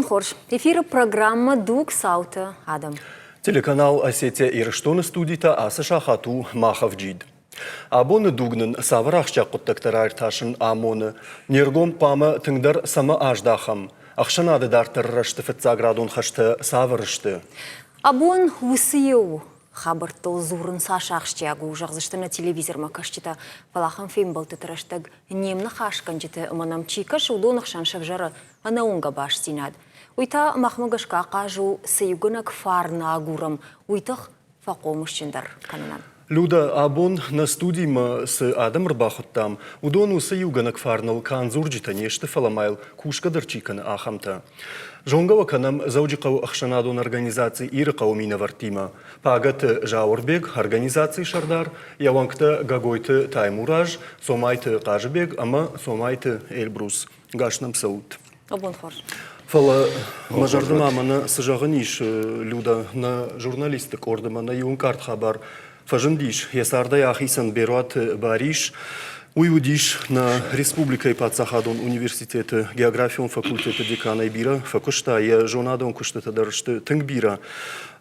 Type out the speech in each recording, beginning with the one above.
Обон хорш. Эфир программа «Дуг Саута» Адам. Телеканал «Осетия Ирштоны» студита асы шахату Махавджид. Абоны дугнын савырақша құттықтырар ташын амоны. Нергом памы тыңдар самы аждахам. Ақшанады дартыррашты фитсаградун хашты савырышты. Абон усыеу. Хабартыл зурын сашақштягу жағзышты на телевизор макашчита. Палахан фильм был тетраштаг немны хашкан жіті манам чикаш удонық шаншав жары анаунга баш синад. Уйта махмагашка қажу сыюгынак фарна агурам. Уйтық фақомышчындар кананан. Люда абон на студии с Адам Рбахоттам. Удону сыюгынак фарнал канзурджита нешты фаламайл кушкадар чикан ахамта. Жонгава канам заудикау ахшанадон организации ирыкау мина вартима. Пагат жаурбег организации шардар, явангта гагойты таймураж, сомайты кажбег, ама сомайты эльбрус. Гашнам саут. Обон хорш. Фала мажардым амана сажағыниш люда на журналистик ордыма на юнкарт хабар. Фажындиш, ясардай ахисан беруат бариш, уйудиш на республикой Пацахадон университета географион факультета декана бира, факушта я жонадон куштета дарышты тыңбира.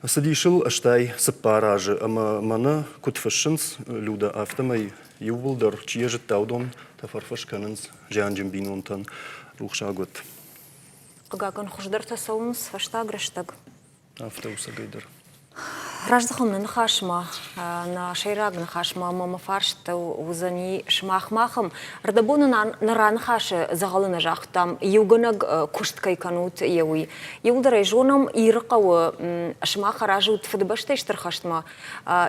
Садишыл аштай сапаражы, ама мана кутфашынс люда автомай ювулдар, чие жыттаудон тафарфашканынс жанжым бинонтан рухшагот. Қыгакан хуждар тасауынс фашта граштаг. Автоуса гайдар. Раждахом на хашма, на шайраг на хашма, мама фаршта узани шмахмахам. Рдабуна на ран хаше загалына жах там юганаг кушткай канут еуи. Юлдарай жонам ирқау шмаха ражут фадбаштай штархаштма.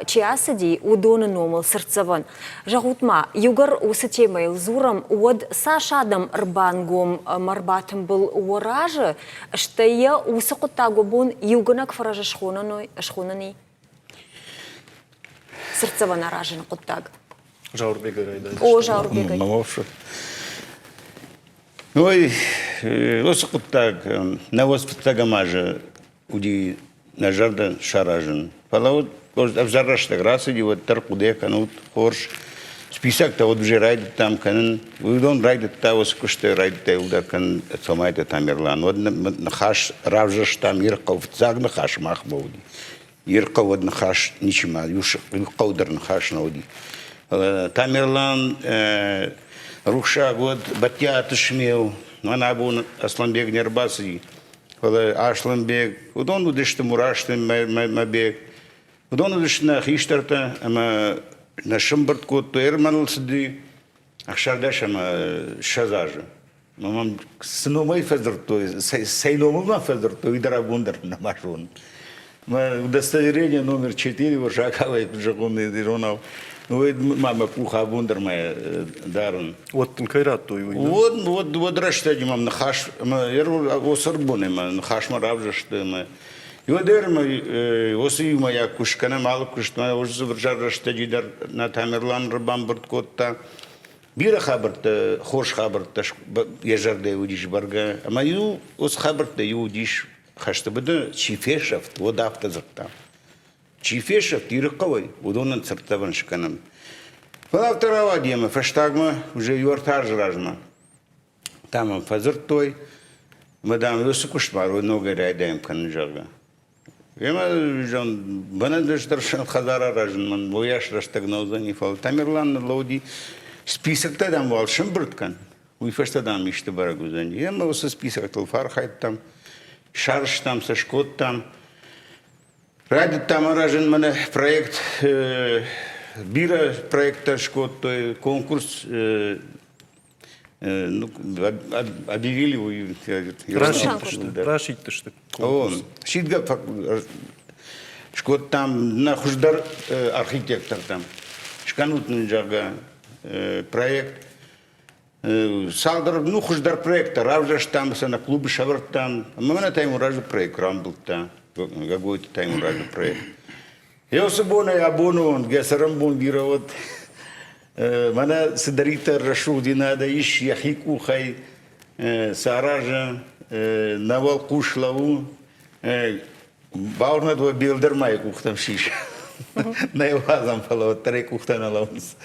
Чиасади удона номал сырцаван. Жагутма югар усатемайл зурам уад сашадам рбангом марбатым был уаража, что я усакутагубун юганаг фаража шхунани. Сырцева наражен құттаг. Жаурбега гайда. О, жаурбега. Мамовшы. Ой, осы құттаг, на воспыттага мажы, уди на жарда шаражен. Палауд, абзарраштаг расы, ди вот таркуде канут, хорш. Списак-то вот уже райдет там, канын, удон райдет та, осы күшті райдет та, удар кан самайды тамерлан. Вот на хаш равжаш там, ирқау вцаг на хаш мах бауди. Ирқау на хаш ничема, юқаудар на хаш науди. Тамерлан, рухша год, батя тышмел, она был Асламбек нербасы, Ашламбек, удон удышты мурашты мабек, удон удышты на хиштарта, ама на шымбырт код, то эрманыл сыды, ахшардаш ама шазажы. Мамам сыномай фазыр, то сайномыма фазыр, то идара бундар на машон. Удостоверение номер 4, Варшаковой, Жаконный Диронов. Мама пуха бундар моя дарун. Вот тынкайрат той уйду. Вот раштади мам на хаш, осырбуны на хаш маравжашты ма. И вот дерма осы моя кушкана мал куштма, уже варжар раштади дар на тамерлан рабам борткотта. Бира хабарта, хош хабарта, ежарда удиш барга. А мою ос хабарта удиш. Хашты бұды чифешафт, вот автозыртта. Чифешафт, ирыққавай, удонын цырттабын шықаным. Бұл авторава деймі, фаштагмы, уже юартар жыражма. Тамам фазырттой, мадам өсі күштмар, ойнога райдайым қаны жарға. Ема жон, бұны дұштаршын хазара ражын, бояш раштагнаузан ефал. Тамерланны лауди списокта дам вал шымбырткан. Уйфаштадам ишті барагузан. Ема осы список тылфар хайттам. Шарш там, Сашкот там. Радит там аражен мене проект, бира проекта Шкот, конкурс, объявили. Рашить-то что? Шитга Шкот там, на хуждар архитектор там. Шканутный джага проект. Салдар, ну, хуждар проекта, равжаш там, на клубе шавар там. Мамана тайму ражу проект, рамбл там, какой-то тайму ражу проект. Я особенно абону, он гесарамбун гировод. Мана сидарита рашу динада иш яхику хай саража навал кушлаву. Баурна два билдер май кухтам шиш. На его азам фало три кухта на лаунс.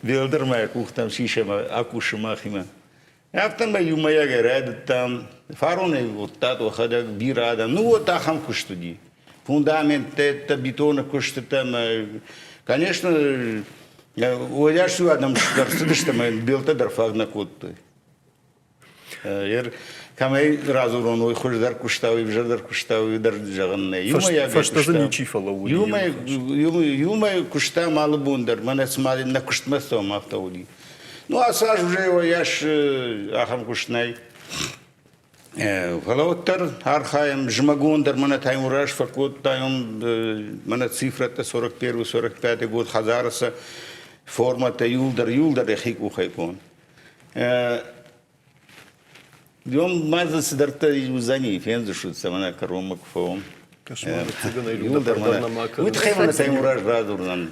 Билдер май кухтам шишема акушмахима. Автом юмая геред там фароны вот так выходят бирада. Ну вот так хам куштуди. Фундамент это бетона кушта там. Конечно, я что адам что мы билта дерфаг на кутты. Камай разу роной хождар куштави вжардар куштави дар жаганне. Юмая Фаштазани чифала ули. Юмая кушта мало бундер. Мана смали на куштмастом автоули. Ну, а саж уже его яш ахам кушнай. Фалоттер архаем жмагундер мана таймураш факут тайм мана цифра-то 41-45 год хазараса форма-то юлдар яхик ухайкон. Дом маза сидарта юзани фензушутся мана коромак фом. Кошмар, цыгана и Юлдар мана. Вот хаймана таймураш разурнан.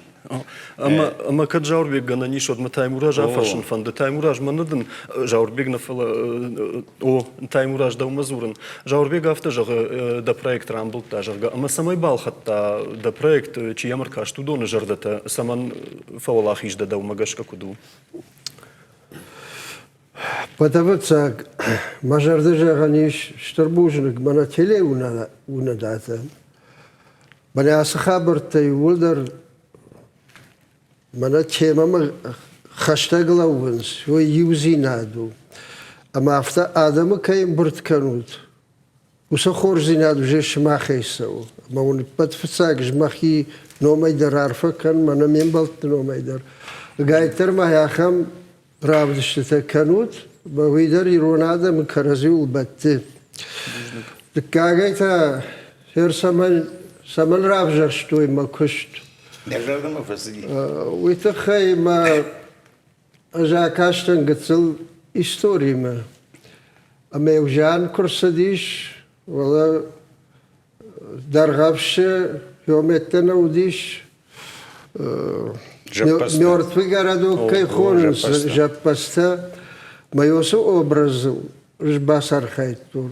Ama kad Žaurbek gana niš od Taimuraj afašen van de Taimuraj manadın Žaurbek na fala o Taimuraj da umazurun. Žaurbek afta da projekt rambul ta jarga. Ama samay bal hatta da projekt çi yamar kaştu donu jardata saman fawala xijda da umagaşka kudu. Потому что мажардежа ганиш штарбужник мана теле уна дата. Бана асхабар тай вулдар мана тема хаштаглауванс ой юзинаду. Ама афта адамы кайм буртканут. Уса хорзинаду же шмахейсау. Ама он подфцаг жмахи номайдар арфакан мана мембалт номайдар. Гайтер маяхам رابطه کنوت با ویداری روناده مکرزیول بته. دکاغی تا هر سمن رابطه ما کشت. نجارم مفصلی. ویت خیلی ما جاکاشتن قتل استوری ما. اما یوجان کرسدیش ولا درغبش یومتن ودیش. Мертвый городок Кайхон, Жаппаста, Майосу образу, Жбасар Хайтур.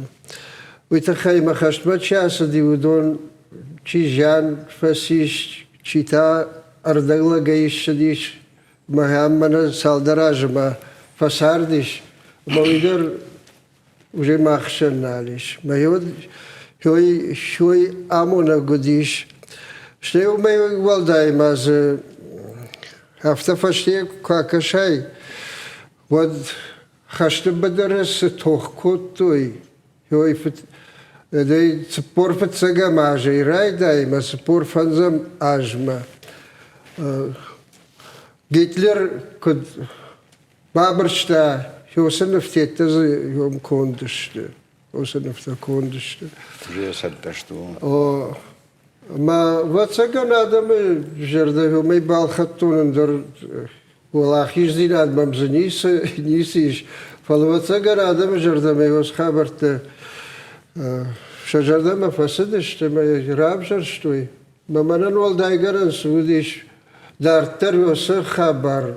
Уита Хайма Хаштма часа дивудон, Чижан, Фасиш, Чита, Ардагла Гаишадиш, Махаммана Салдаражма, Фасардиш, Мавидер уже Махшаналиш. Майод, Хой Амона Гудиш. Что у меня валдайма за автофаште какашай, вот хаште бадарас тохкот той, хой дай спор фацага мажа и райдайма спор фанзам ажма. Гитлер код бабршта, хосанафтета за йом кондыште, хосанафта кондыште. Уже садта что. ما واتساقنا آدم جرده می بالخطون در ولاخیش زیناد ممزنیس نیسیش فلواتساقنا آدم جرده می وس خبرت شجرده ما فسدش تما راب جرشتوی ما منن والدایگرن سودیش در تروس خبر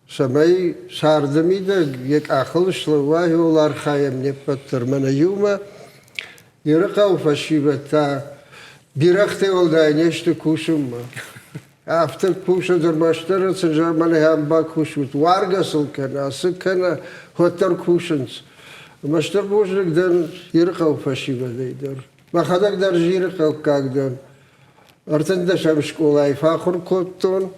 سمای ساردمی ده یک آخلش لواه ولار خایم نپتر من یوما یرقاو فشیبتا Бирахте олдай нечто кушам. Автор куша дърмащера се жамане хамба кушут. Варгасыл кана, асыкана хотар кушанс. Маштар божник дан ирқау фашива дейдер. Махадак дар жирқау кагдан. Артында шам школай фахур коттон.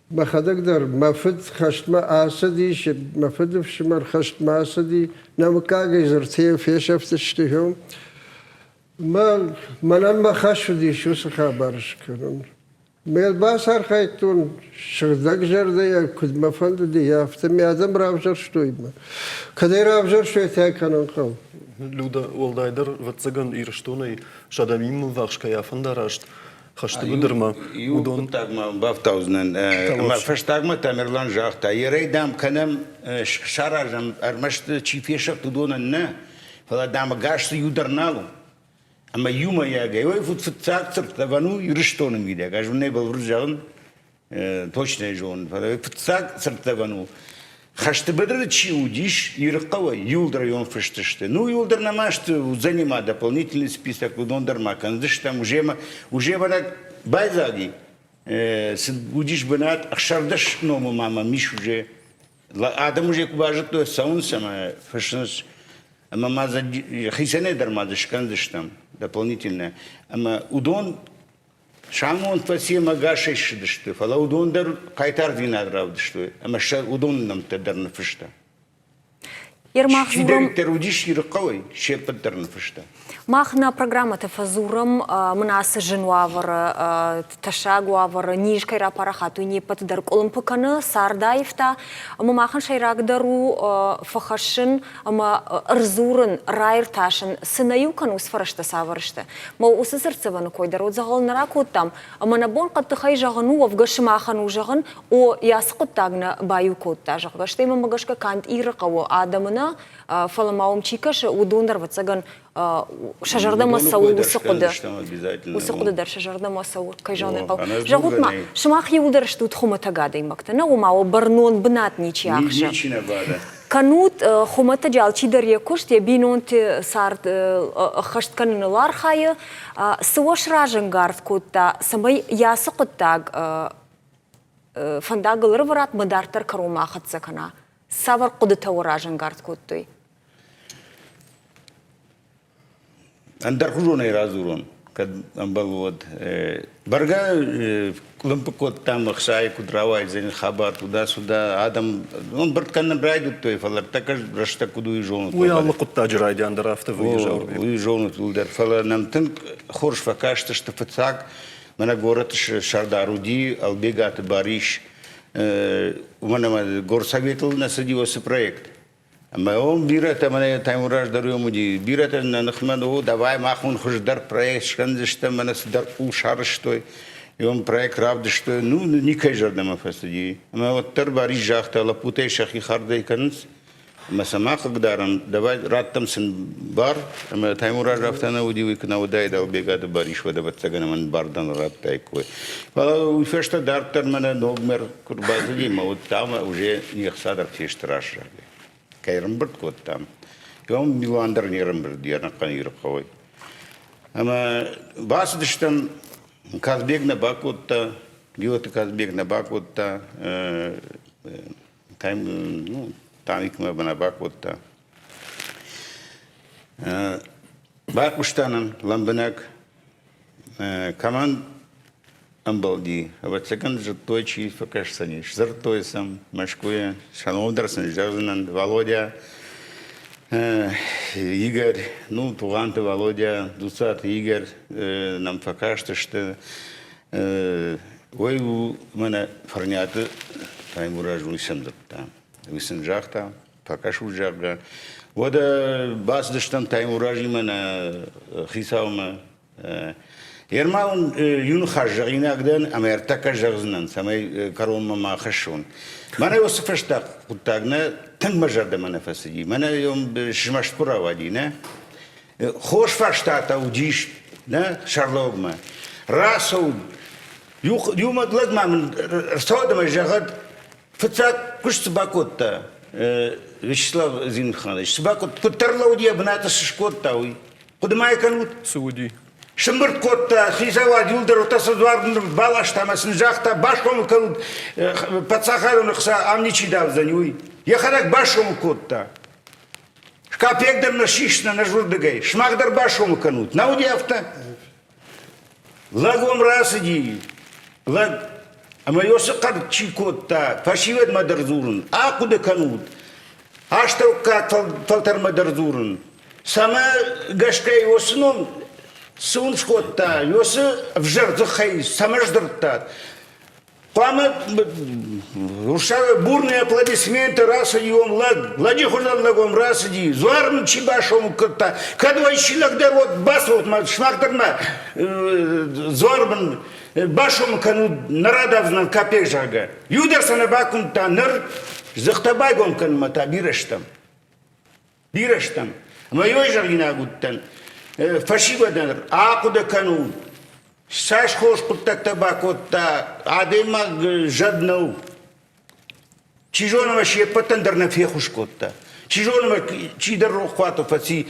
Махадак дар мафид хаштма асадиш, мафидов шмар хаштма асади. Намакага изартея фешафтештихом. ما منم بخشودی شو خبرش کنم. میل باسر خیتون شردک جرده یا کد مفند دی یافته میادم رابجر شوی ما. کدی رابجر شوی تا کنن خو. Люда Уолдайдер ватсаган ирштуной шадамим вахшка яфандарашт. Хашты будырма. Удон тагма бафтаузнен. Ма фаштагма тамерлан жахта. Ерейдам канам шаражам армашт чифешак тудонан на. Фала дам гашты юдарналу. Ама юма я гай, вот фцак цертавану юриштоном видя, кажу не был вружан, точно жон, фцак цертавану. Хашты бедра чиудиш, юркава, юлдра он фештеште. Ну юлдра намашт занима дополнительный список удондарма, кандыш там уже варак байзаги. Удиш бенат, ахшардаш ному мама миш уже Адам уже кубажет то саун сама фашнс. Ама маза хисене дармаза шкандыш там дополнительно. Ама удон шамон фаси магаши шдышты. Фала удон дар кайтар динар равдышты. Ама ша удон нам тадарна фашта. Ермах зурам. Шидер терудиш ирқавай шепат дарна фашта. Махна программа тефазурам мнас женуавр ташагуавр нижкайра парахату не поддар колумпакана сардаифта махан шайрак дару фахашин ама рзурын райрташин сынаюкан усфарашта саварышта ма усысырцеваны койдар загалнара коттам ама набон каттыхай жагану авгашмахан ужаган о ясқоттагна баю котта жагашта има магашка кант ирқаво адамына фаламаум чикаш удондар вацаган шажарда масау усықуды дар шажарда масау кайжаны қал. Жағутма, шымақ еудар шты утхумата гады имактана, умау барнон бынат ничи ақша. Ничина бада. Канут хумата жал чидар якушт, я бинонты сарт хаштканынылар хайы, сывош ражын гард котта, самай ясықыттаг фандагылыр варат мадартар карума қатсакана. Савар қуды тау ражын гард коттой. Андар хужон и разурон, kad амбалвод. Барга клумпкот там хшай кудрава изен хабар туда-сюда. Адам, он барткан брайдут той фалар, такаж рашта куду и жон. Уялы кутта жрайди андер авто выезжал. И жон тулдер фалар нам тын хорш факашта что фацак. Мана город Шардаруди, Албегат Бариш. У меня горсоветил насадился проект. Ама он бирата мене таймураж даруя муди бирата на нахману давай махун хуждар проект шкандышта мене сдар ушарыштой и он проект равдыштой ну никай жардама фасади ама вот тарбари жахта лапутай шахи хардai канс ама самах гдарам давай раттам сын бар ама таймураж рафтана уди викна удай дал бегат бариш вада батсагана ман бардан раттай кой пала фешта дартер мене ногмер курбазади ма вот там уже не хсадар фештраш Кайрымбырт кот там. И он миландер нерымбырт, я на каниров хавай. Ама бас дыштам Казбегна бакотта, гиота Казбегна бакотта, там, ну, там икма бана бакотта. Бакуштанам ламбанак команд амбалди, а вот секунд же точи факаш саниш, зартой сам машкуя, шановдарсан жажнан Володя, Игорь, ну туганты Володя, дусат Игорь, нам факаш то что, ой у меня фарнята, там уражу сендерта, висенжахта, факаш ужага, вот бас дештам там уражи меня хисаума. Ермаун юн хажжа инагден амертака жагзнан самай каронма ма хашон. Мана йосифашта кутагна тан мажарда мана фасиди. Мана йом шмашпура вадина. Хош фаштата удиш, на шарлогма. Расу юма гладма содама жагад фцак куш собакотта. Вячеслав Зинханович, собакот путарла удия бната шишкотта уй. Кудмай канут Сауди. Шымбырт котта, хизава, юлдар, отасы дуардың балаш тамасын жақта, башқомы кәлуд, пацахарын ұқса, амничи давзан, уй. Ехадак башқомы котта. Шкапегдар на шишна, на журдыгай, шмағдар башқомы кәнуд. Науди авта? Лагом расыди. Лаг... Ама йосы қар чи котта, фашивет мадарзурын, ақуды кәнуд. Аштауқа талтар мадарзурын. Сама гашкай осыном, Сун шкотта, йосы в жертву хай, самождырта. Пама ушавы бурные аплодисменты расади он лаг, лади хужан лагом расади, зуарм чибашом котта. Кадвай щилагдер вот басот шмакдарна зуарман башом кану нарадавзнан капек жага. Юдерсана бакун та ныр захтабайгон кан мата бирештам. Бирештам. Майой жаргина гуттан. Фашивадан, акуда кану, саш хош путакта бакотта, адема жаднау. Чижонова шепатандар на фехушкотта. Чижонова чидар рохвату фаци.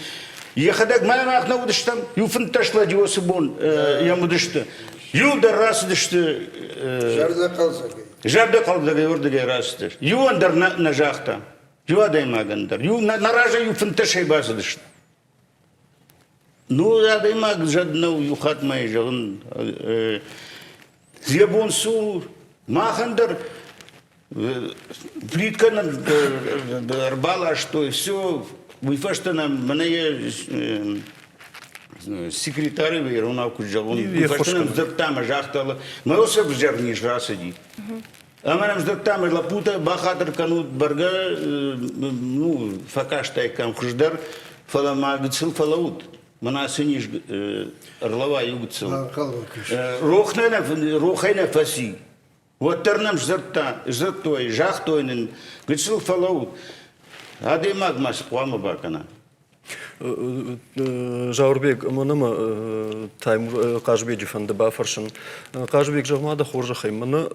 Ехадак маймах на удыштам, юфанташла диосыбон, ямудышты. Юлдар раз удышты. Жарда қалсагай. Жабда қалдығы өрдіге растыр. Ю андар на жақта. Ю адаймагандар. Ю наража ю фынташай басыдышт. Ну, адаймаг жаднау ю хатмай жағын. Зебон су махандар. Плиткана рбала, что и все. Выфаштана мне секретарь вейруна куджалун. Выфаштана вздактама жахтала. Мы осып жарниш расади. А мы нам вздактама лапута бахатар канут барга, ну, факаштай кам хуждар, фаламагцил фалаут. Мана сыниш орлова югцил. Рохайна фаси. Вот тернам жерттой, жахтойнен, гыцыл фалаут. Адемаг мас плама бакана. Жаурбек, мына Таймур Кажбеков анды бафаршын. Кажбек жағмада хоржахай. Мына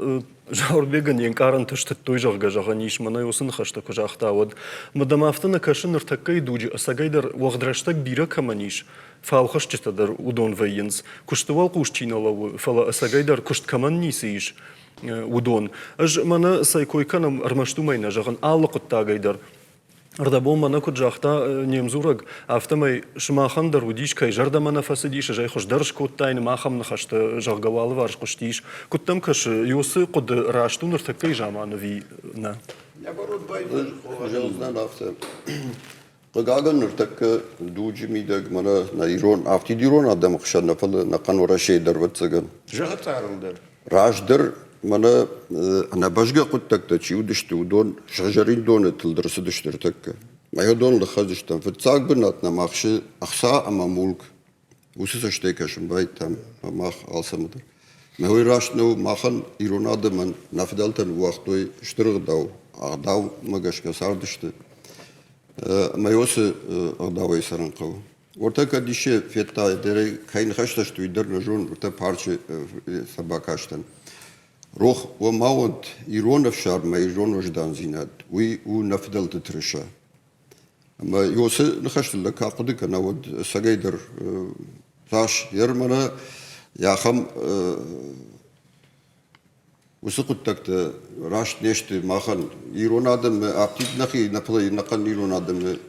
Жаурбегін енкарын түшті той жағға жаған еш. Мына осын қашты көжақта ауад. Мадамафтына кашын ұртаққай дуджи. Асагайдар уағдраштак бира каманиш. Фауқаш чистадар удон вайынс. Күштівал құшчиналауы. Фала асагайдар күшт каман несі еш. Удон. Аж мана сайкойканам армаштумайна жағын алы құттағайдар. Ардабол мана күджақта немзураг автомай шымахандар удишкай жардамана фасидиш, жай хошдарш коттайны махамны хашты жағгавалы варш құштиш. Күттам каш юсы құды раштуныр таккай жаманы вина. Желзнан авто. Қыгаган ұртакка дуджи мидаг мана на ирон, автидирон адам қышан нафалы нақан орашейдар ватсаган. Жағат арылдар. Раждар мана ана башга құттакта чи удышты удон шажарин доны тылдырсы дыштыр такка. Майо дон лыхазыштан. Фыцаг бынатна мақшы ақса ама мулк. Усы саштайкашын бай там мах алсамыдар. Мехой рашнау махан ирон адаман нафдалтан уақтой штырғдау. Ағдау мағашка сардышты. Майосы ағдауай саранқау. Ортака дише фетта дере кайн хашташты уйдар нажон орта парчы сабакаштан. Рох у маунд иронов шарма ирон ождан зинат. Уи у нафдалты трыша. Ама йосы нахаштылда кақыдыка на вот сагайдар таш ермана яхам усы құттакты рашт нешті махан ирон адам аптит нахи напылай нақан ирон адам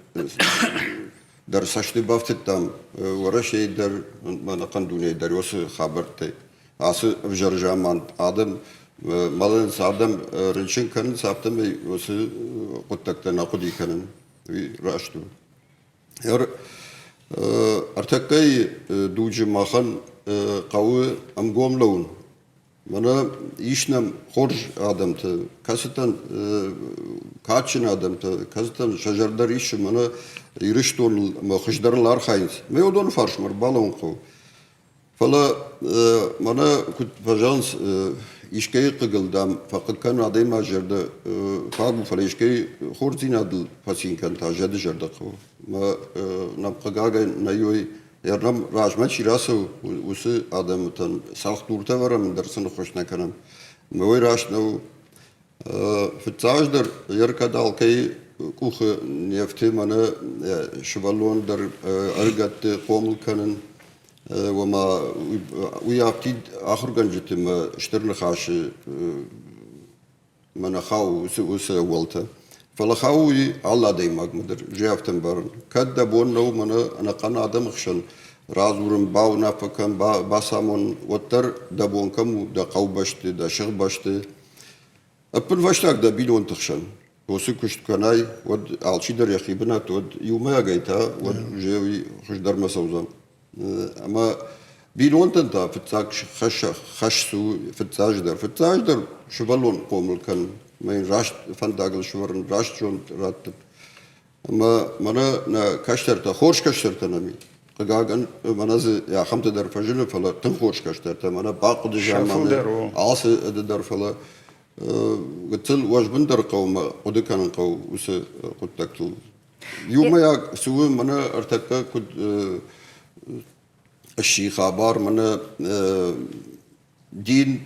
дар сашты бафтет там варашейдар нақан дунейдар йосы хабартай. Асы вжаржаман адам малынс адам рыншын канын саптам йосы құттакты нақуди канын рашту. Ер артакай дуджи махан қауы амгомлауын. Мана ишнам хорж адамты, касытан качын адамты, касытан шажардар иші мана ирыштон хыждарлар хайнс. Ме одон фаршмар балон қау. Фала мана пожалуйс ишкей қығылдам, фақыт кан адайма жерді фагу фала ишкей хорзин адыл пасинкан та жады жерді қау. Ма нам қығагай найой Ярнам рajma чирасу усы адамытан салхтурта варам дарсыны хошна канам. Мой рашнау фитсаждар яркадал кай кухы нефти мана швалондар аргатты комыл канын. Вама уяптид ахырган житим штырны хаши мана хау усы уалта. فالخاوي الله دايما مقدر جافتن برن كده بونو منا أنا قنا آدم خشن رازورم باو نافكم باسامون وتر دبون كم دا قوبشت دا شغ بشت أبن واشتاق دا بيلون تخشن وسكشت كناي ود عالشيدر يخيبنا تود يومها جيتها ود جاوي خش در مسوزان أما بيلون تنتا فتاك خشسو فتاجدر شبالون قومل كان Mijn rast van dagelijks worden rastjon rat. Maar na kastert, hoors kastert na mi. Gegaan, maar ze ja gaat daar verzinnen van ten hoors kastert. Maar baak de zaman, als de daar vallen, getel was binder komen, ode kan komen, us contact. Juma zo maar artaka kud الشيخابار من دين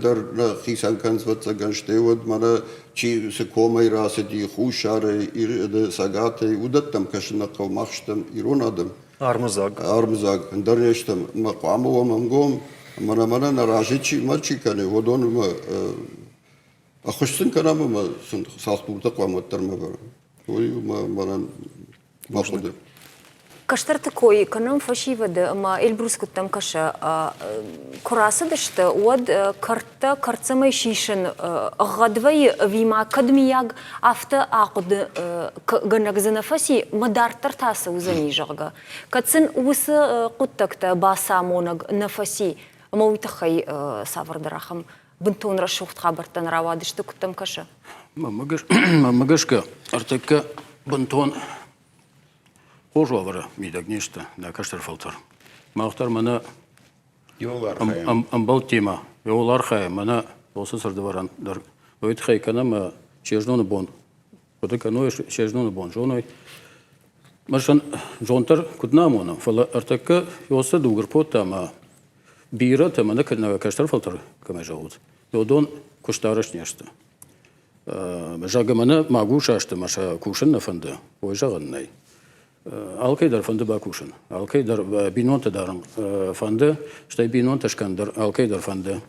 در خیسان کنز و تگان شتهود من چی سکومی راستی خوشاره ایر ساگاته ودتم کشنا قومخشتم ایرون آدم آرمزاگ درنشتم مقام و ممگوم من نراجی چی مرچی کنه ودون أخشتن كلام ما سالتورتا قامت ما برا وي ما باخذ Каштар такой, канам фашивады, ма Эльбрус куттам каша, курасы дышты, уад карта карцамай шишин, гадвай вима кадмияг афта ақуды ганагзана фаси мадартар тасы узани жага. Кацин усы куттакта баса монаг нафаси, ма уйтахай савардарахам, бунтон рашухт хабартан равадышты куттам каша. Мамагашка, артекка бунтон. Хожу авара мидак нечто на каштарфалтар. Махтар мана амбал тема. Йолар хай мана осы сардываран дар. Ойт хай канама чежноны бон. Ота каной чежноны бон. Жоной. Машан жонтар кутнамона. Фала артакка йоса дугар потама. Бира тама на каштарфалтар камай жаут. Йодон куштараш нечто. Жагамана магу шашты маша кушен на фанда. Ой жаганнай. Алкей дар фанды бакушин. Алкей дар бинонта дарам фанды. Штай бинонта шкандар. Алкей дар фанды.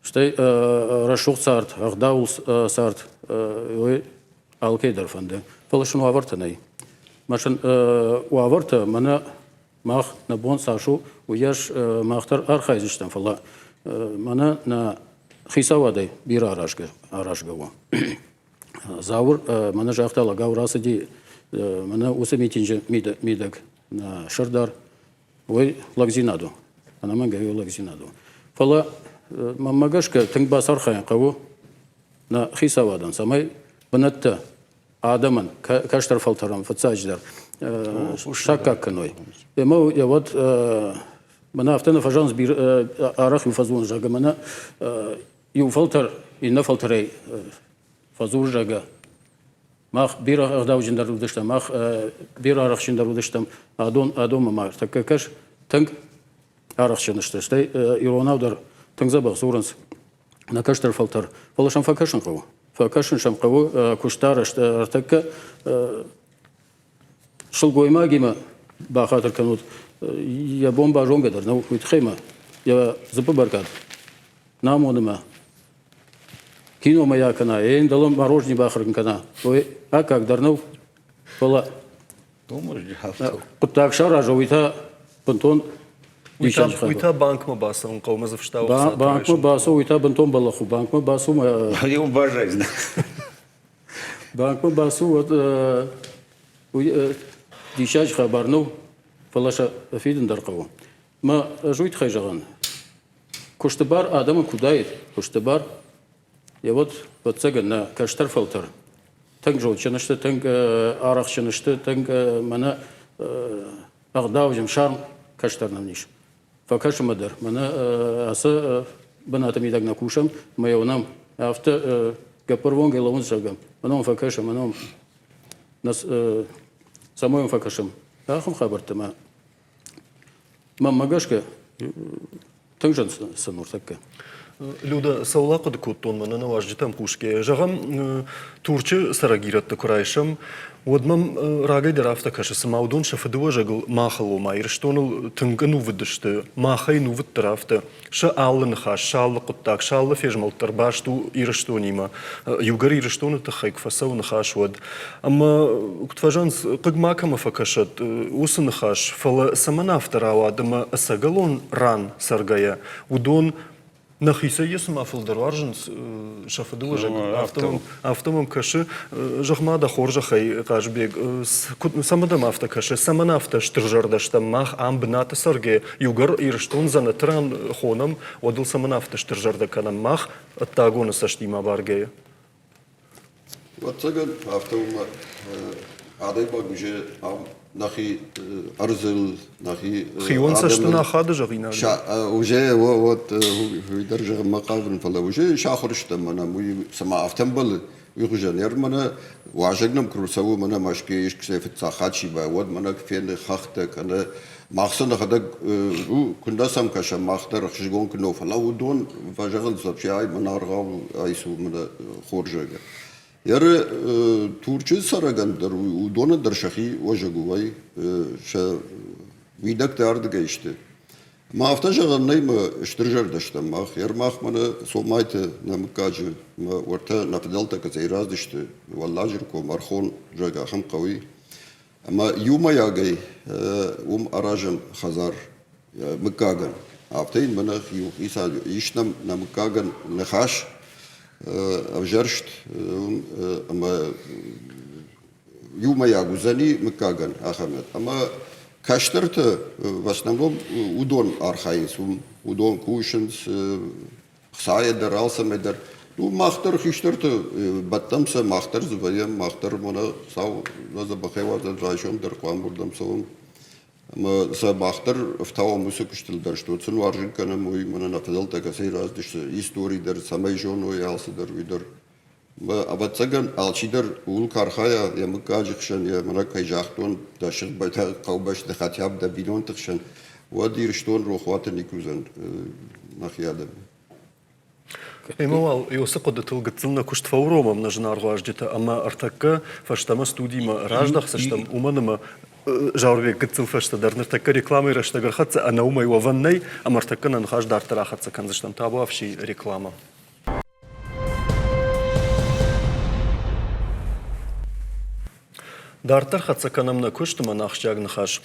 Штай рашух сарт. Ағдаул сарт. Алкей дар фанды. Палашын уаварта най. Машын уаварта мана мах на бон сашу уяш махтар архайзиштан фала. Мана на хисавадай бира арашгава. Заур мана жақтала гаврасы ди мана усы митинже мидак на шардар ой лагзинаду она манга лагзинаду фала мамагашка тыңбасар хаян каву на хисавадан самай банатта адаман каштар фалтарам фацаждар шакаканой ема я вот мана автана фажанс бир арах фазун жага мана ю фалтар и на фалтарей фазур жага Мах бира ағдау удыштам, мах бира арақ удыштам, адома мар. Так какаш тынг арақ жынышты. Штай иронаудар тыңза бақ зуранс на каштар фалтар. Фалашам факашын қау. Факашын шам қау куштар артакка шылгойма гима бақатыр канут. Я бомба жонгадар, на уйтхайма. Я зыпы баркад. Намоныма. Кино моя кана, я далом мороженое бахрын кана. Ой, а как дарнул? Пола. Так шара же уйта бантон. Уйта банк мы баса, он кого мы завштал. Банк мы баса, уйта бантон балаху, банк мы басу. Я уважаю. Банк мы басу вот дичач хабарнул, фалаша фиден даркаву. Ма жуйт хайжаган. Куштабар адама кудает, куштабар. Я вот цаган на каштар фалтар. Танг жол чанышты, танг арақ чанышты, танг мана ағдау жем шарм каштарнам ниш. Факашы мадар. Мана асы банатам едагна кушам, майонам авто гапарвон гайлаун жагам. Манам факашы, манам нас самоем факашам. Ахам хабарты ма. Магашка танг жан санур такка. Люда саулақы дұқыттон мана наваждитам кушке. Жағам турчы сарагиратты құрайшым. Одмам рагай дырафта кашы самаудон шафадыва жагыл махалу майыр, штоныл тыңгын увыдышты, махай нувыд дырафта. Ша аллы нахаш, шаллы құттак, шаллы фежмалтар, башту ирыштонима. Югар ирыштоны тахайк фасау нахаш вад. Ама кутважанс қыгмакама факашат, усы нахаш, фала саманафтарау адама асагалон ран саргая. Удон Нахиса есім афылдар варжынс шафыдылы жаг автомам кашы жағмада хор жақай қажбек самадам авто кашы саман авто штыржардаштам мах амбната сарге югар ирштон зана тран хонам одыл саман авто штыржарда канам мах оттагоны саштима баргея. Вот цаган автомам адай баг уже нахи арзыл нахи хион саштына хады жағина уже вот выдержал макавн фала уже шахрышта мана муй сама автомобиль южанер мана важегнам крусаву мана машке ишксеф цахачи ба вот мана фен хахта кана махсана хада кундасам каша махтар хжигон кно фала удон важагал запчай мана аргав айсу мана хоржага Яр Турчи сарагандар удона даршахи ожагувай ша видак тардыга иште. ما افتجر النيم اشترجر دشتم ماخ يرماخ من صومايت نمكاج ما ورتا نفدلتا كزيراز دشت واللاجر كو مرخون جاga خم قوي اما يوم ياجي اراجم خزار مكاغن افتين من يسال يشنم نمكاغن نخاش افجرشت اما يوم ياغوزني مكاغن احمد اما كاشترت в основном удон архаинсум удон кушенс خسايدر алсамедер махтар хиштерт баттамса махтар зваем махтар мона сау за бахева за райшон дер квам бурдам савум ма са махтар втава мусукштилдер штуцен варжин кана мой мона нафдалта касей раздиш истории дер самай жоно ялсидер видер aber цаган алчидер ул кархая я мукажихшен я маракай жахтон дашир байта қаубаш да хатяб да бидон тхшен вадир штон рохватен никузен нахиядем Эмуал, юсы қодытыл гыцылна куштфауромам на жынарғы аждеті, ама артакка фаштама студийма раждах саштам уманыма жаурбек гыцыл фаштадар нартакка рекламы раштагар хатса, ана умай ваваннай, ама артакка нанхаж дартара хатса канзаштам табу авши реклама. Дартар хатсаканамна куштыма нахшягны хаш.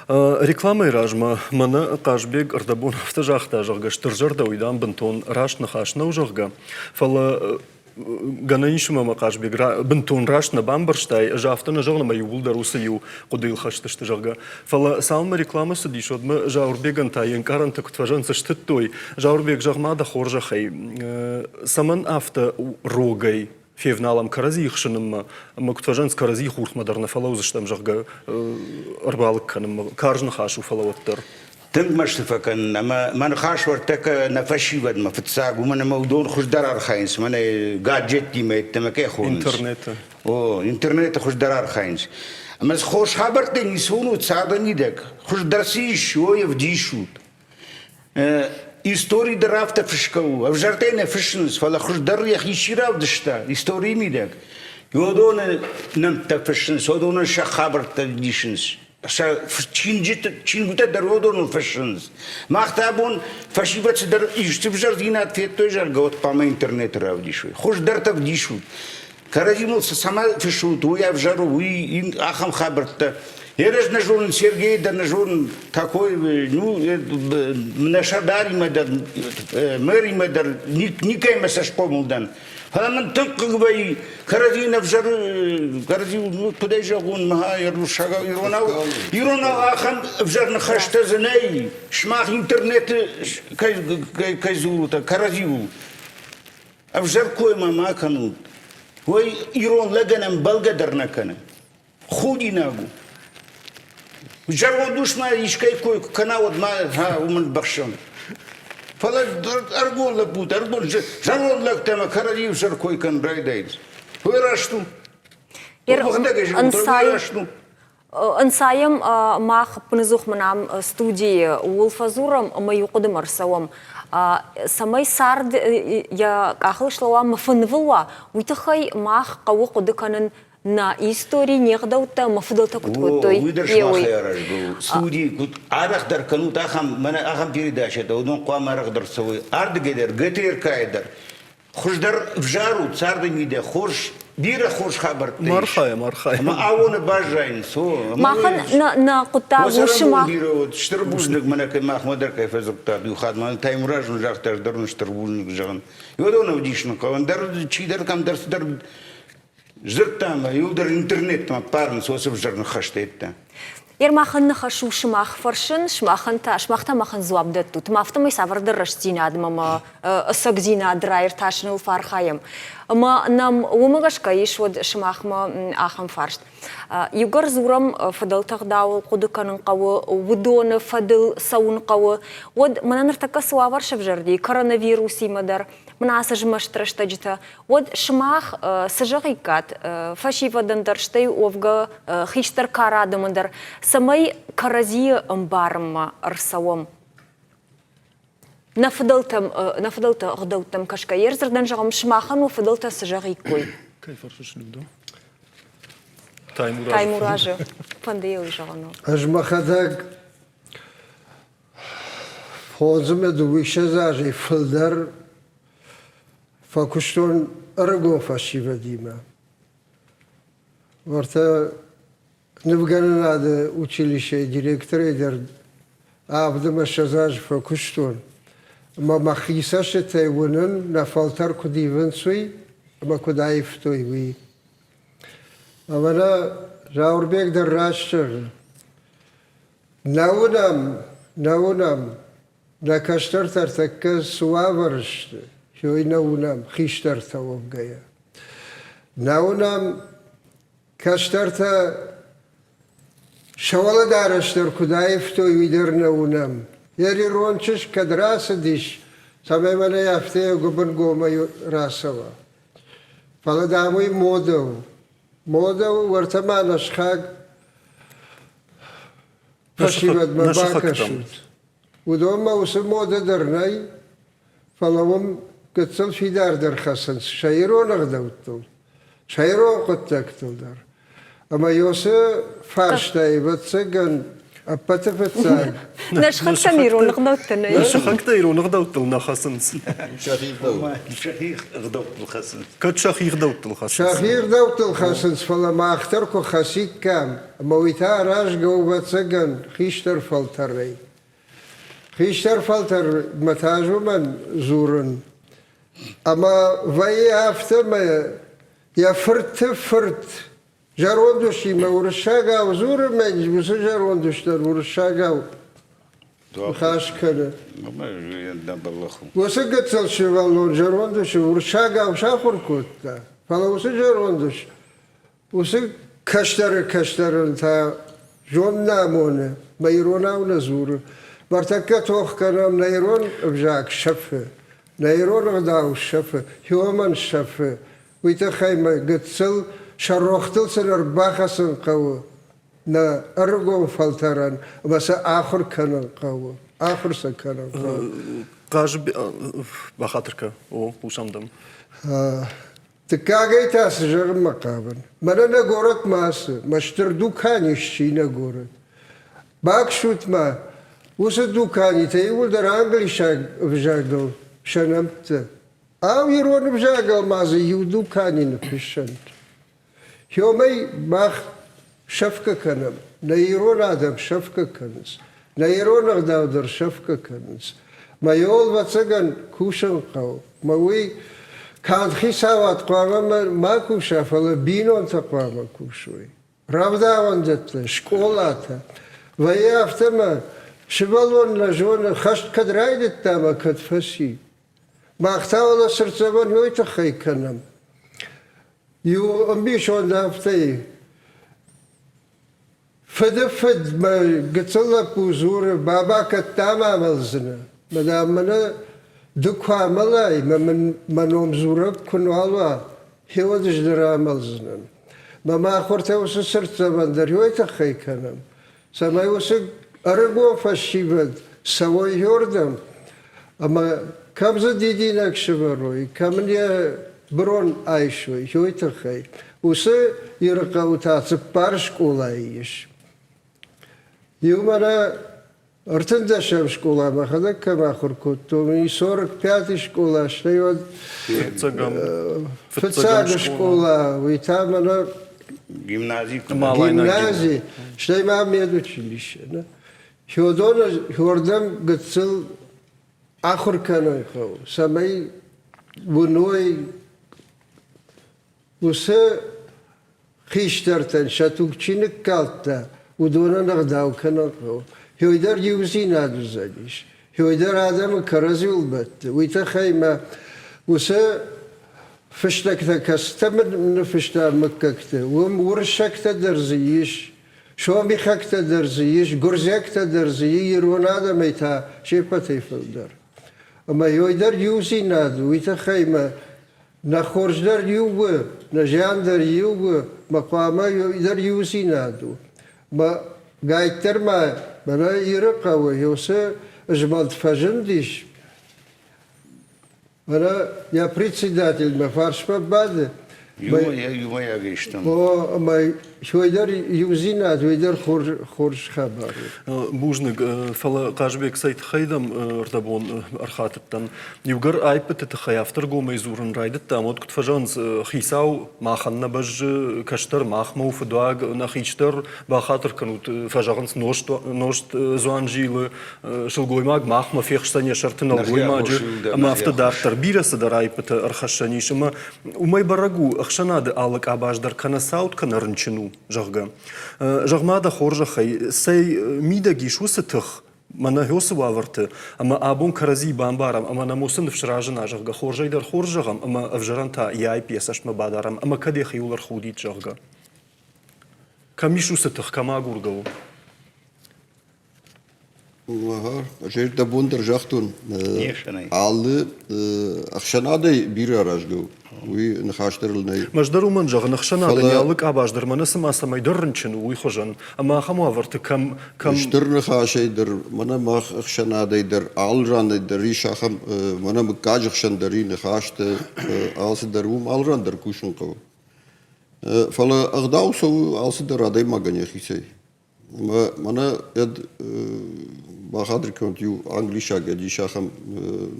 Рекламай ражма мана қашбек ардабон автожақта жағға штыржырда ойдан бінтон рашны хашна ұжағға. Фала ганаишыма ма қашбек бінтон рашна бамбарштай жафтына жағна ма юлдар усыю қудыл хаштышты жағға. Фала салма рекламасы дейшодма жаурбеган тайын каранта күтважан саштыт той. Жаурбег жағмада хоржақай. Саман авто рогай. Февналам каразихшыным, мактважан с каразих урхмадарна фалаузыштам жағға арбалық каным, каржны хашу фалауаттар. تم مشتفكن أما من خاش ورتك نفشي ود ما فتساق ومن موضوع خوش درار خاينس من جادجتي ما يتمكى خونس إنترنت خوش درار خاينس أما خوش خبرت نسونه تساعدني دك خوش درسيش شوية بديشوت истории драфта фишкау, а в жартене фишнс, фала хуш дарья хищирав дышта, истории мидек. Йодоне нам так фишнс, йодоне шахабарта дишнс. Ша чингута дародону фишнс. Махтабон фашибац дар ишти в жардина ответ той жарга от пама интернет равдишу. Хуш дарта вдишу. Каразимул сама фишут, уя в жару, уи ахам хабарта. Я даже на журн Сергей, да на журн такой, ну, на шадари мадар, мэри мадар, никай ма сашпомил дан. Халаман тынкы гвай, каразина в жару, каразил, ну, туда жагун, мага, ярушага, иронау ахам в жарна хашта занай, шмах интернет, кайзулута, каразиву. А в жаркой мама канут. Ой, ирон лаганам балгадарна кана. Худи нагу. Жарго душма ишкай кой канал ма ха уман бахшам. Фала аргон лапут аргон жарго лактама карадив жаркой кан брайдайс. Вырашту. Ансайым мах пнызух манам студии улфазурам маю кудымар савам. Самай сард я ахлышлавам фынвылва. Уйтахай мах каву кудыканын на истории негдаута мафдалта куттой. Выдержь махайраж был. Студии арах дар канут ахам передача да удон куам арах дар совой. Ардгедер гетер кайдер. Хуждар в жару царды миде хош бира хош хабар. Мархая. Ма авоны бажайн со. Махан на кута ушма. Бира штырбужник манак махмадар кайфазукта бюхадман таймураж жахтар дарн штырбужник жаган. Йодона вдишна кавандар чидар камдар дар жертама, юдар интернет ма парн сосып жарны хаштетта. Ермахан хашу шмах фаршин, шмахта махан зуабдат тут. Мафтамай савардар раштина адмама сагзина драйер ташнул фархаем. Ма нам умагашка ишвод шмахма ахам фаршт. Югар зурам фадал тагдау кудыканын кавы, вудоны фадал саун кавы. Вод мананартака суавар шабжарди, коронавирус имадар. Мнаса жмаштрашта джита. Вот шмах сажагикат, фашивадан дарштай овга хиштар карадамандар. Самай карази амбарма арсавам. Нафдалта гдаутам кашкаер зардан жагам шмахану фдалта сажагикой. Кайфаршыш люду. Таймуражы. Пандею жагану. Ажмахадаг فوزم دویشه زاجی فلدر فکشتون ارگو فشی بدیمه ورته نبگن ناده училище ديرектوری در عبدم شزاج فکشتون ما مخیسش تیونن نفالتر کدیون سوی ما کدایف توی وی اما راور بیگ در راشتر ناونم نکشتر تر تکه سواورشت شوی ناونم خیشتر تواب گیا ناونم کشتر تا شواله دارشتر کدایف توی ویدر ناونم یاری رونچش کدراس دیش سمی من یافته گبن گوما راسوا فلا داموی مودو ورتمانش خاک فشیبت مباکشت ودوما وسم موده درنای فلوم قتل في دار در خسن شايرون غدوتل شايرون قتكتل در اما يوسف فاشتاي بتسجن أبتفتاك نشخك تميرو نقدوتنا شخك تيرو نغدوت النخسنس شخيق دو شخيخ غضب الخسن كت شخيق دوت الخسنس شاخير دوت الخسنس فلا ما اختركو خسيك كام اما ويتا راج جو بتسجن خيشتر فلتري خيشتر فلتر متاجو من زورن اما وي افتم يا فرت جاروندوشي ما ورشاقا وزور منج بس جاروندوشتر ورشاقا خاش كده ما يندب الله وسقط الشغل جاروندوش ورشاقا وشاخر كوتا فلا وس جاروندوش وس كشتر انت جون نامونه ما يرونا ونزور برتكة توخ كلام نيرون بجاك شفه نيرون غداو الشفه يومن الشفه ويتخيم قتسل شروختل سنر باخسن قوة نا أرقون فلتران بس آخر كان قوة آخر سكان قوة قاج بخاطرك او وشمدم تكاغي تاس جرم مقابن مانا نقورت ماس مشتر دوكاني الشي نقورت باك شوت ما وس دوكاني تيول در انجلي بجاقل شنمت او يرون بجاقل مازي يو دوكاني نفشنت يومي باخ شفكة كنم نيرون آدم شفكة كنس نيرون أغداو در شفكة كنس ما يول بتسجن كوشن قو ما وي كانت خيساوات قواما ما كوشا فلا بينون تقواما كوشوي رابدا وندت شكولاتا ويا افتما شبالون لجون خشت كدرايد التاما كدفسي ما اختاولا سرطبان يوي تخي كنم يو أمبيشون دافتي فد ما قتلك وزور بابا كتام عمل زنا مدام منا دكوا ملاي ما نوم زورك كنوالوا هو دجدر عمل زنا ما خورته وس سرت بندر هو تخي كنم سما وس أرجو فشيبد سوي يوردم أما كم زديدينك شبروي كم برون عايشوي هو تخي وس يرقاو تاع بارش كولايش يوم أنا ارتدى شمس شكولا ما خذك كما خركوتو من صورك بياتي شكولا شنو فتساق شكولا ويتام أنا جيمنازي شنو ما ميدو تشيليش أنا هوردم قتل آخر كانوا يخو سمي ونوي وس خيشترتن شاتوك تشينك كالتا ودونا نغداو كنقو هو يدر يوزين هذا الزليش هو يدر آدم كرزي والبت ويتخيما وسا فشتك تكستمد من فشتا مككتا ومورشك تدرزيش شو ميخك تدرزيش قرزيك تدرزي يرون آدم يتا شيبتي فلدر اما هو يدر يوزين هذا ويتخيما نخورج در يوب نجان در يوب مقامه يدر يوزين هذا ما قايتر ما بنا يرقى ويوسى اجمال فجنديش انا يا председатель ما فارش ما بعد Юмая geçtim. Бо май шойдар юзина шойдар хорш хабар. Бужник фала кажбек сайт хайдам рдабон архатыттан. Югар айпет это хаяфтар гомай зурын райдыт там от кутфажанс хисау маханна баж каштар махмау фдуаг нахичтар бахатыр канут фажаганс ношт зуанжилы шылгоймаг махма фехштане шартын алгоймаджи ама автодартар бирасы дар айпет архашаниш ама умай барагу ахшанады алык абаждар канасаут канарынчыну жагга. Жагмада хоржахай сей мидаги шусытых мана хёсы ваварты, ама абун карази бамбарам, ама намусын вшражына жагга хоржайдар хоржагам, ама авжаранта яй пьесашма бадарам, ама кадех юлар худит жагга. Ками шусытых, кама гургау. Жер да бундер жахтун. Нешанай. Аллы ахшанадай бир аражгау. Уй нахаштырлнай. Маждару манжага нахшанада ялык абаждар манасы масамай дыррынчыну уй хожан, ама хаму аварты кам Штырны хашайдыр, мана мах ахшанадайдыр, алрандайдыр, ришахам, мана мыкажахшандыр, нахашты, алсыдыр, алрандыр кушын қау. Фала агдау соу алсыдыр адай маганьяхисей. Мана эд бахадр конт ю англишага дишахам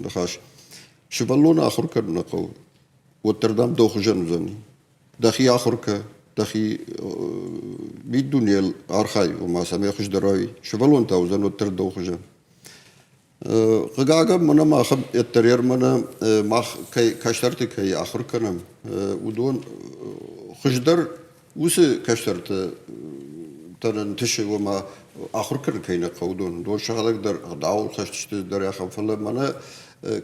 нахаш. Шибаллона ахуркарна қау. Оттerdam дохужан узани. Дахи ахурка, дахи бидунел архай умаса мехуш дарой. Шибалон таузан оттер дохужан. Гага мана махам эттерер мана мах каштарты кай ахурканам. Удон хуждар усы каштарты танан тиши ума ахуркар кайна қаудон. Дон шағалагдар даул хаштышты дар яхам фала мана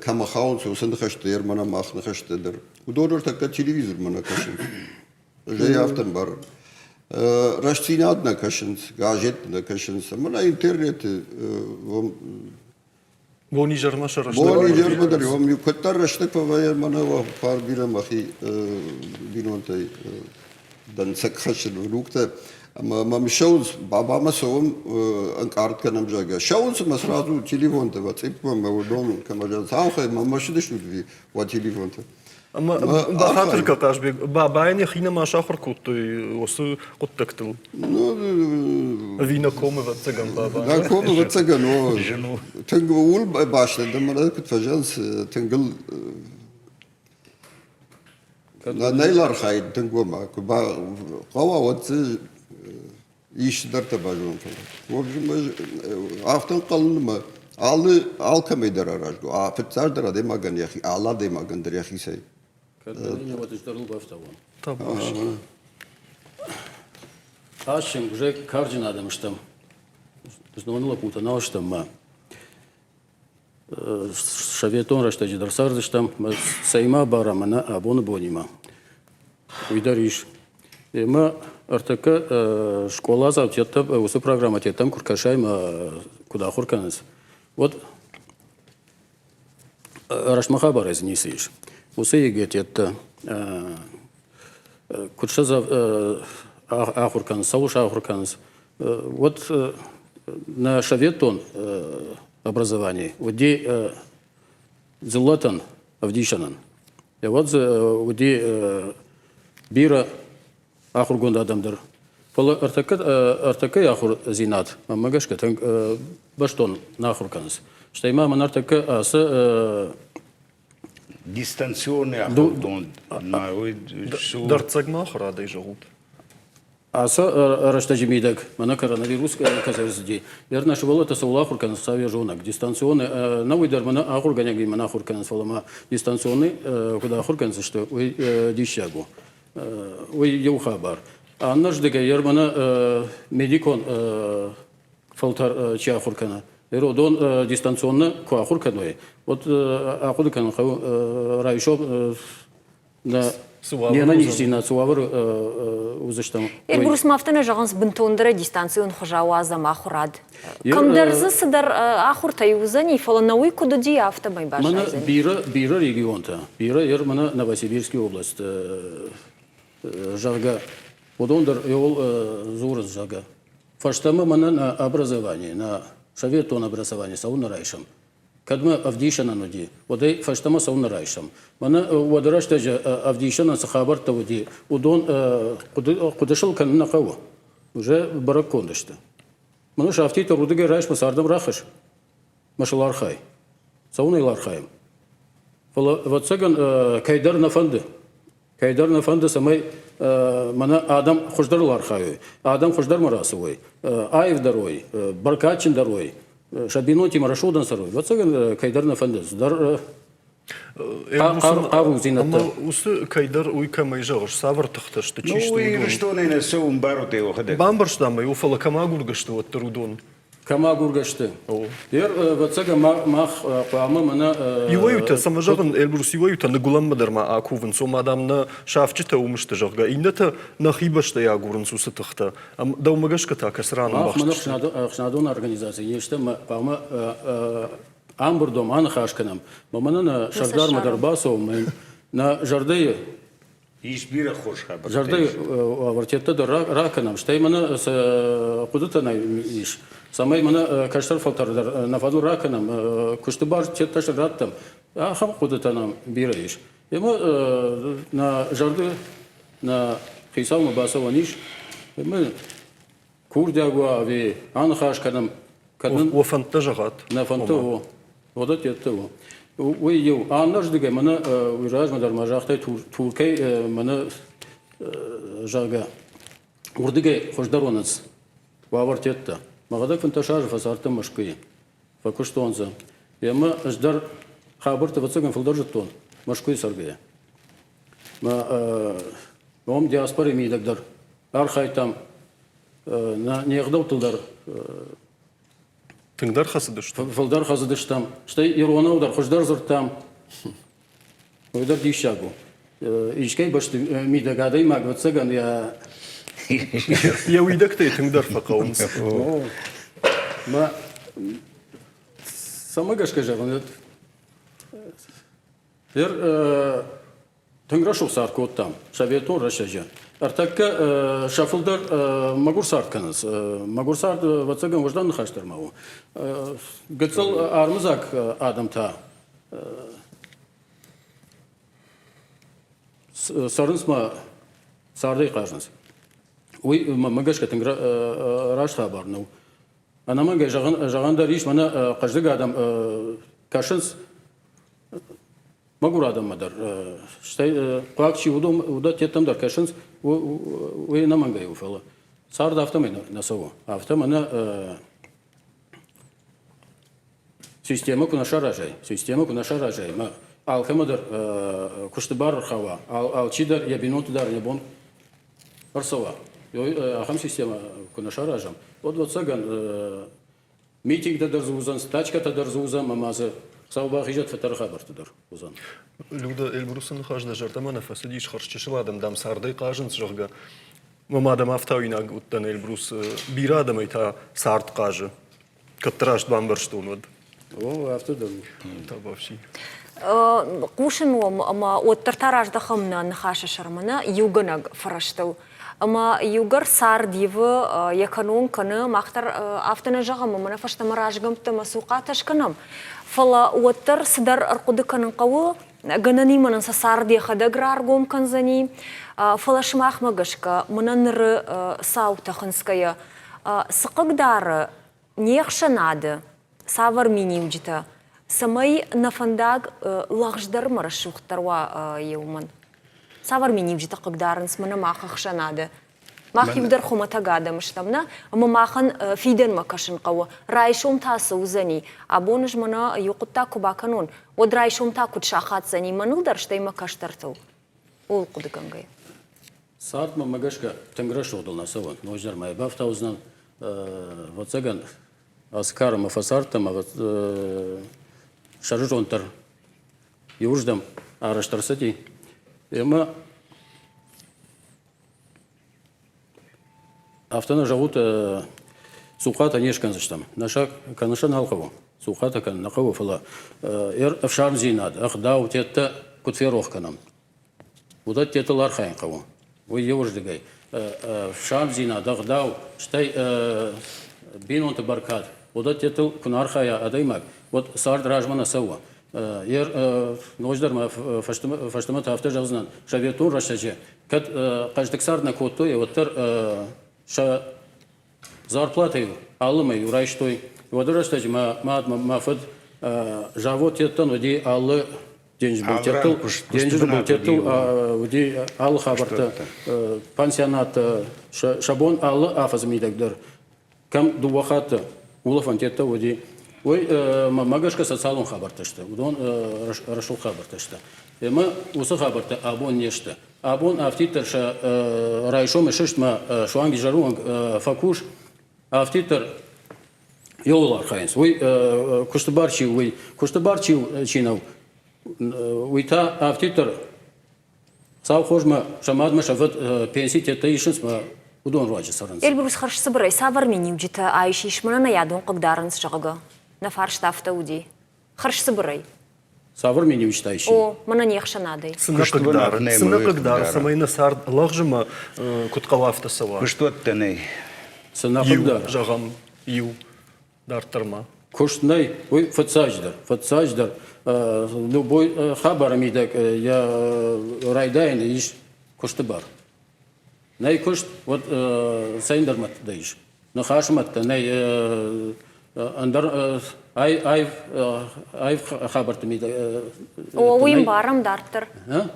кама хаун се усен хаштер мана мах хаштедер. Удон ортака телевизор мана кашин. Жей автан бар. Раштинат на кашин, газет на кашин. Мана интернет Бони жарма шарашты. Бони жарма дар вам ю каттар раштак павая мана ва пар бира махи бинонтай дан сакхашин рукта. Мам шоуз баба масовым анкарт канам жага. Шоуз масразу телефон-то ватсап мам дом камажан саухай мам машидыш удви ва телефон-то. Ама бахатыр каташбек бабайне хина машахыр кутты осы куттактыл. Ну Вина комы ватсаган баба. да комы ватсаган но тэнгва ул башлады мана кутфажанс тэнгл найлар хайд тэнгва ма кава ватсы işler'te bacım falan. O bizim haftan kalınma. Alkameyder aracı. Afetlerdir adem agan yahi. Allah dem agandır yahi say. Когда вот издарлы бафтаван. Табаш. Ашим уже координатом что знонла пута на что ма. Шаветон рашта жидарсарды что сайма барамана абоны бонима. Уйдариш. Ма артака школа завтета усы программа тетам куркашайма куда хурканыз. Вот рашмаха барез нисиш. Усы егет это куршаза ахурканыз, сауш ахурканыз. Вот на шаветон образование, уди зелатан авдишанан. И вот уди бира ахургонда адамдар. Фала артака ахур зинат. Магашка танк баштон нахурканыз. Штайма ман артака асы Дистанционный ахурдон. Дарцагма храдай жагут. асы раштажимидак. Мана коронавирус казарзди. Верно, что было это саулахурканыз савежонак. Дистанционный навыдар мана ахурганяги мана ахурканыз фалама дистанционный куда ахурканыз что дищагу. Ой, еухабар. А наш дегайер мана медикон фалтар чахуркана. Эродон дистанционно куахурканой. Вот ахуркан райшо на не на нижний на суавр узаштам. Бурус мафтана жаганс бинтондра дистанцион хожауаза махурад. Камдарзы сыдар ахурта юзани фаланауи кудуди автомай баша. Мана бира регионта. Бира мана Новосибирская область. Жага. Подондар его зурыз жага. Фаштама мана на образование, на советон образования, сауна райшам. كدما أفديشنا ندي ودي فاشتما سونا رايشم منا ودرش تجا أفديشنا سخابر تودي ودون قدشل كان نقوى وجا بركون دشته منا شافتي ترودي رايش مساردم راخش مش الأرخاي سونا الأرخايم فلا واتسجن كيدر نفند سمي منا آدم خوشدار الأرخاي آدم خوشدار مراسوي آيف دروي بركاتشن دروي شبينوتي مرشودن سروي واتسجن كيدر نفند در قارو زينة وس كيدر ويكما يجاوش صابر تختش تشيش Ну и что не несу бароте уходит. بامبرش там يوفلا كما غورغشت وترودون كما قرقشته ير واتسجن ماخ قامة منا يويوتا самажагын элбрус يويوتا нагулам мадырма акувын сом адамны шафчыта умышты жагга индата нахибашта я гурын сусы тыхта да умагашка та касран ماخ منو бахчы خشنادون организация يشته قامة أمبردوم أنا خاشكنام ممنا شردار مدرباسو من نا جردية Избира хош хабар. جردي ورتيتا در راكنام شتي منا قدرتنا يش سامي منا كشتر فلتر در نفادو راكنام كشتبار تيتا شراتم خم قدرتنا بيريش يما نا جردي نا خيساو مباسو ونيش يما كورداغوا في أنا خاشكنام كنن وفنت جغات نفنتو ودت يتو ويو أناش دقي منا ويراج مدار مجاختي توركي منا جاغا وردقي خوش درونس وابرت يتا ما غدك فنت شاج فصارت مشكي فكشتونزا يما اجدر خابرت بتصقن في الدرجتون مشكي سرقيا ما هم دياسبري مي دقدر ارخايتام نيغدو تلدر تنقدر خسدش فلدر خزدشتام شتي يرونا ودر خوشدر زرتام ودر ديشاغو إيشكي باش ميدا قاعدين ما قلت سجن يا يا ويدك تنقدر فقومس ما سامعش كجا ير تنقرشوا صار كوتام شبيتون رشجان ارتك شافلدر ماغور صار كنس ماغور صار واتسجن وجدان خاشتر ماهو قتل ارمزاك ادم تا سارنسما ساردي قاجنس وي ماغاش كتنقرا راش خبر نو انا ما جاغان داريش منا قجدق ادم كاشنس ماغور ادم مدر شتي قاكشي ودا تيتم در كاشنس وي نمانغا يوفلا صار دافتم نسو افتم انا система кунашаражай ما алхемадер куштыбар хава алчидар ябинот дар небон арсова ахам система кунашаражам вот саган митинг да дарзузан стачка да дарзузан мамазы саубах ижат фатар хабартыдар узан люда элбрусын хажда жартама нафасы диш харчышыл адам дам сардай қажынс жогга мамадам автауина уттан элбрус бирадам айта сарт қажы катраш бамбарштунод о автодар табавши قوشن أما وترتاج دخمنا نخاش شرمنا يوجناج فرشتو أما يوجر صار ديفا يكانون كنا ماختر أفتنا جغم منا فشت مراجعم تمسوقاتش كنام فلا وتر صدر أرقد كنا قوة جناني منا صار دي خدا جرار قوم كنزني فلاش ماخ مجشكا منا نر صوت خنسكيا سقق دار نيخش ناد سافر ميني وجتا سماي نفنداغ لاغجدر مرشوخ تروا يومن سافر ميني وجتا ققدارن سمنا ماخ خشناده ماخ يقدر خمتا قاده مشتمنا اما ماخن فيدن مكشن قوة رايشوم تاسو زني ابونج منا يقطا كوباكنون ودرايشوم تا كود شاخات زني ما نقدر شتي مكشترتو ول قدكنغي ساعت ما مگشكا تنگرش ودلنا سوان نوجر ما يبافتا وزنان واتسگن اسكار ما فسارت ما شارجونتر يوجدم araştırsati ama автона живут сухата нешкан заштам наша канаша налхово сухата кан нахово фала в шарм зинад ахдау тетта кутферох канам удат теталар хайн қаво ой евождигай в шарм зинад ахдау штай бинонт баркат удат тетал кунар хая адаймак вот сард ражмана сава. Нождар ма фаштамат хафта жазнан шаветун рашаче. Кад каждый сард на котто и вот ша зарплаты алымай урайштой. Вот рашаче мафад живот еттан уди аллы деньги был тетл уди аллы хабарта пансионат шабон аллы афазмидагдер. Кам дуахата улафан тетта уди ой магашка социалон хабарташта удон рашул хабарташта эма усы хабарта абон нешта абон автитер ша райшом шишма шуанги жаруан факуш автитер йолар хайнс ой куштабарчи чинав уйта автитер сау хожма шамадма шафат пенсии тетта ишинсма удон раджа саранс Эльбрус харш собрай савар меню джита айшиш мана на ядон когда шага на фарш тафта уди. Харш собрай. Савар меню читающий. О, мана не хшанады. Сынакыгдар, самайна сард лағжыма кутқалафта сава. Куштуаттанай. Сынакыгдар. Жағам ю дартырма. Куштнай, ой, фатсаждар. Любой хабар мидак, я райдайн иш куштыбар. Най кушт, вот сайндармат даиш. Но хашмат, най андар ай хабарты мидак. О, уим барам дартыр.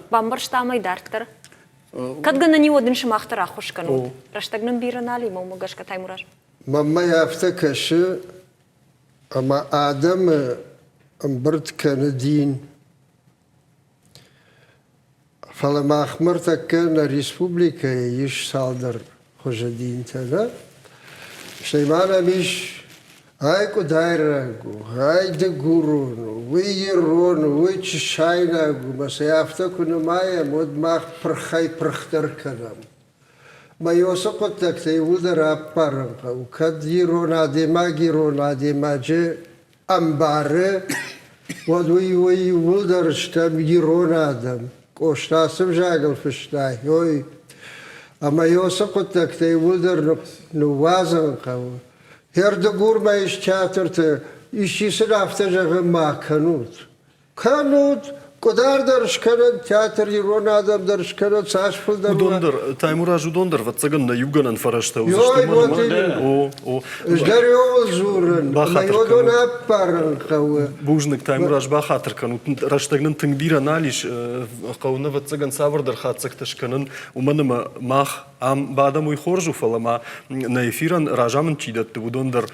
Бамбар штамай дартыр. Кадгана не один шимахтар ахушкану. Раштагнам биранали, мамагашка таймураш. Мама яфтакаши, ама Адам амбрт канадин. فلما أخمرتك كان ريسبوبليكا يش صادر خجدين تلا شيمانا مش هايكو دايرانكو هاي دقورون ويرون ويتشايناكو ما سيافتكو نمايا مود ماخ برخاي برختر كلام ما يوسقتك تيودر أبارنقا وكاد يرون عدي ما جي أمباري ودوي ولدر شتام يرون آدم Коштасым жагал фиштай, ой, ама йосақутак тей вулдер нувазан қаву. Херді гурма иш чатырты, ишисін афта жағы ма канут. Канут, кудар даршканат, театр ирон адам даршканат, сашфыл дар. Удондыр, Таймураж удондыр, ватсаган на юганан фарашта. Йой, вот именно. Ждар йовыл зурын, ама йодон аппарын қаву. Бужник Таймураж бахатыр канут, раштагнан тыңбира налиш, қауына ватсаган савырдар хатсақташканын, уманыма мах ам бадам уйхоржу фалама на эфиран ражамын чидатты удондыр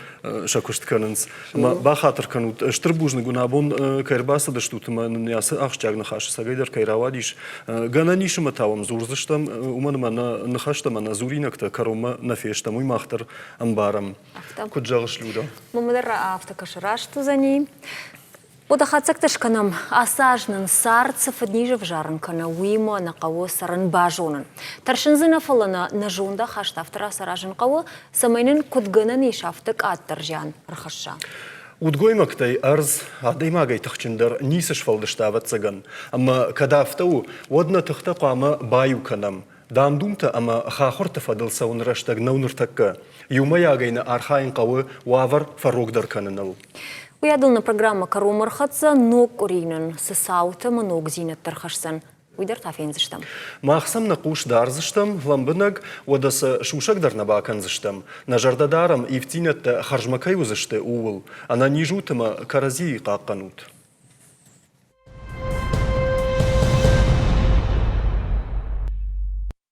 шакуштканынс. Бахатыр канут, штыр бужник унабон кайрбаса даштутыма ясы ақчагны хашы сагайдар кайравадиш. Гананишыма тавам зурзыштам, уманыма нахаштама на зуринакта карома нафештам уймахтыр амбарам. Куджағыш люда. Мамадар автокашыраш тузани. Ода хацакташканам асажнын сарцев однижев жарынкана уйма на каво сарын бажонын. Таршынзына фалана на жонда хаштафтыра саражын каво самайнын кудгынын ишафтык аттыржан рхаша. Удгоймактай арз адаймагай тахчындар нисыш фалдыштават цаган. Ама кадафтау одна тахта қама баю канам. Дамдумта ама хахорта фадылса унраштаг науныртакка. Юмаягайна архайын қавы уавар фарогдар канынал. Уядылна программа карумархатса ног уринын сысаута маног зинат тархашсан. Уйдар тафензыштам. Махсам на куш дарзыштам, ламбынаг одасы шушагдар на баканзыштам. На жардадарам и втинет харжмакай узышты уыл, а на нижутыма карази қаққанут.